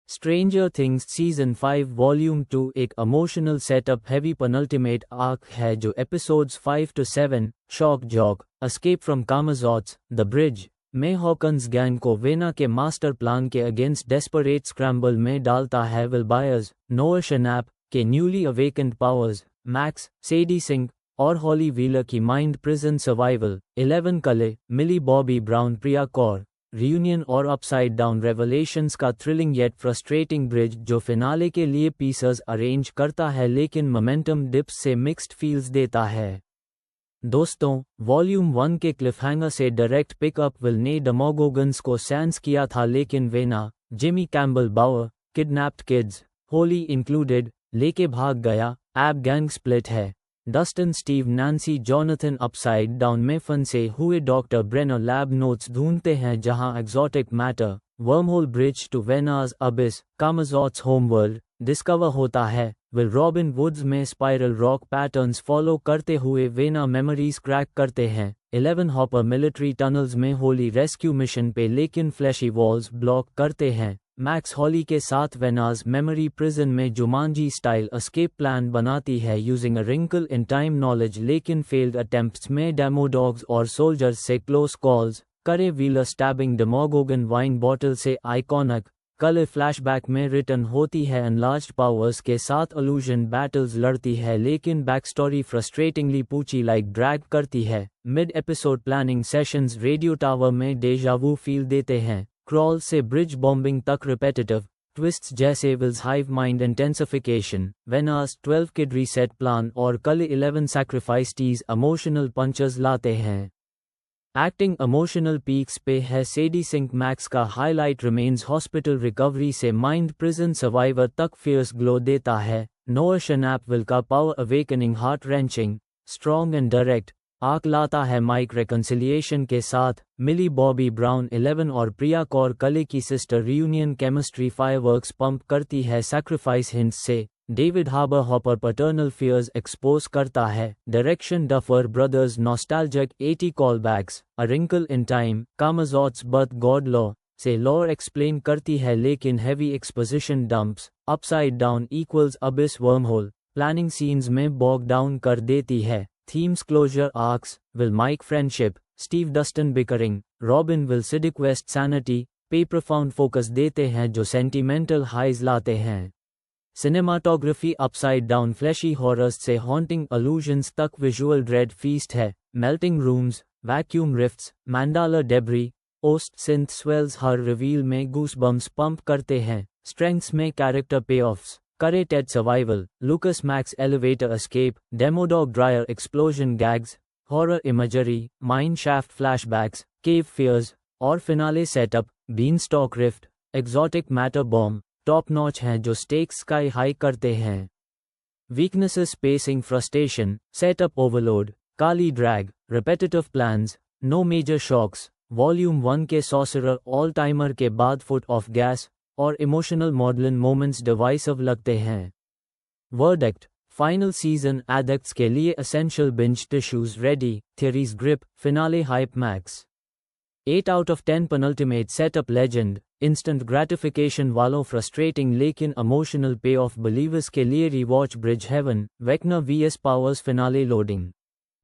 Stranger things season 5 volume 2 एक emotional setup heavy penultimate arc है जो episodes 5 to 7 shock jock escape from Camazotz the bridge में Hawkins gang को Vecna के master plan के against desperate scramble में डालता है। विल बायर्स, नोआ शनैप के newly awakened powers, Max, Sadie Sink और हॉली व्हीलर की mind prison survival, 11 Kali, Millie Bobby Brown, Priya Kaur reunion और अपसाइड डाउन रेवलेशंस का थ्रिलिंग येट फ्रस्ट्रेटिंग ब्रिज जो फिनाले के लिए पीसेस अरेंज करता है लेकिन मोमेंटम डिप्स से मिक्स्ड फील्स देता है। दोस्तों, वॉल्यूम 1 के क्लिफहैंगर से डायरेक्ट पिकअप विल ने डेमोगोगन्स को सेंस किया था लेकिन Vecna, Jamie Campbell Bower, kidnapped kids, Holly included, लेके भाग गया। एब गैंग स्प्लिट है। Dustin, Steve, Nancy, Jonathan upside down में फंसे हुए डॉक्टर ब्रेनर लैब नोट्स ढूंढते हैं जहां exotic matter wormhole bridge to Vecna's abyss Camazotz homeworld discover होता है। विल रॉबिन वुड्स में स्पाइरल रॉक पैटर्न्स फॉलो करते हुए वेना मेमोरीज क्रैक करते हैं। 11 हॉपर मिलिट्री टनल्स में होली रेस्क्यू मिशन पे लेकिन फ्लैशी वॉल्स ब्लॉक करते हैं। मैक्स हॉली के साथ वेनास मेमोरी प्रिजन में जुमांजी स्टाइल एस्केप प्लान बनाती है using a wrinkle in time knowledge लेकिन फेल्ड अटेम्प्ट्स में डेमोडॉग्स और सोल्जर्स से क्लोज कॉल्स करे। Wheeler stabbing Demogorgon wine bottle से आइकॉनिक कल फ्लैशबैक में रिटर्न होती है। एनलार्ज्ड पावर्स के साथ इल्यूजन बैटल्स लड़ती है लेकिन बैकस्टोरी फ्रस्ट्रेटिंगली पूची लाइक ड्रैग करती है। Mid episode planning sessions radio tower में डेजावू फील देते हैं। क्रॉल से ब्रिज बॉम्बिंग तक रिपेटिटिव ट्विस्ट्स जैसे Will's hive mind intensification, Vecna's 12 kid reset plan और कल 11 सैक्रिफाइस टीज इमोशनल पंचेस लाते हैं। एक्टिंग इमोशनल पीक्स पे है। सेडी सिंह मैक्स का हाईलाइट रिमेन्स हॉस्पिटल रिकवरी से माइंड प्रिजन सर्वाइवर तक फियर्स ग्लो देता है। नोआ शनैप विल का power awakening heart wrenching strong and direct arc लाता है माइक रेकंसिलिएशन के साथ। मिली बॉबी ब्राउन 11 और प्रिया कौर कले की sister reunion chemistry fireworks pump करती है। सैक्रिफाइस हिंट्स से David Harbour Hopper paternal fears expose करता है। Direction Duffer Brothers nostalgic 80 callbacks, a wrinkle in time, Camazotz birth god law से लॉर एक्सप्लेन करती है लेकिन heavy exposition dumps upside down equals abyss wormhole planning scenes में bog down कर देती है। Themes closure arcs Will Mike friendship, Steve Dustin bickering, Robin Will सिडिक waste sanity पे profound focus देते हैं जो सेंटिमेंटल हाइज लाते हैं। Cinematography upside down flashy horrors से हॉन्टिंग अलूजन्स तक विजुअल ड्रेड फीस्ट है। Melting rooms, vacuum rifts, mandala debris, OST synth swells हर रिवील में गूसबम्स पंप करते हैं। स्ट्रेंथ्स में कैरेक्टर पे ऑफ्स करे Ted survival, Lucas Max elevator escape, demodog dryer explosion gags, horror imagery, mine shaft flashbacks, cave fears और finale setup beanstalk rift exotic matter bomb top notch हैं जो stakes sky high करते हैं। Weaknesses spacing frustration, setup overload, काली drag, repetitive plans, no major shocks. Volume 1 के sorcerer all timer के बाद foot off gas और emotional मॉडलन मोमेंट्स डिवाइसिव लगते हैं। वर्डिक्ट, फाइनल सीजन एडेक्ट्स के लिए essential binge tissues ready, theories grip, finale hype max 8 out of 10 penultimate setup legend, instant gratification वालों फ्रस्ट्रेटिंग लेकिन इमोशनल पे ऑफ बिलीवर्स के लिए rewatch bridge heaven, Vecna vs powers finale loading.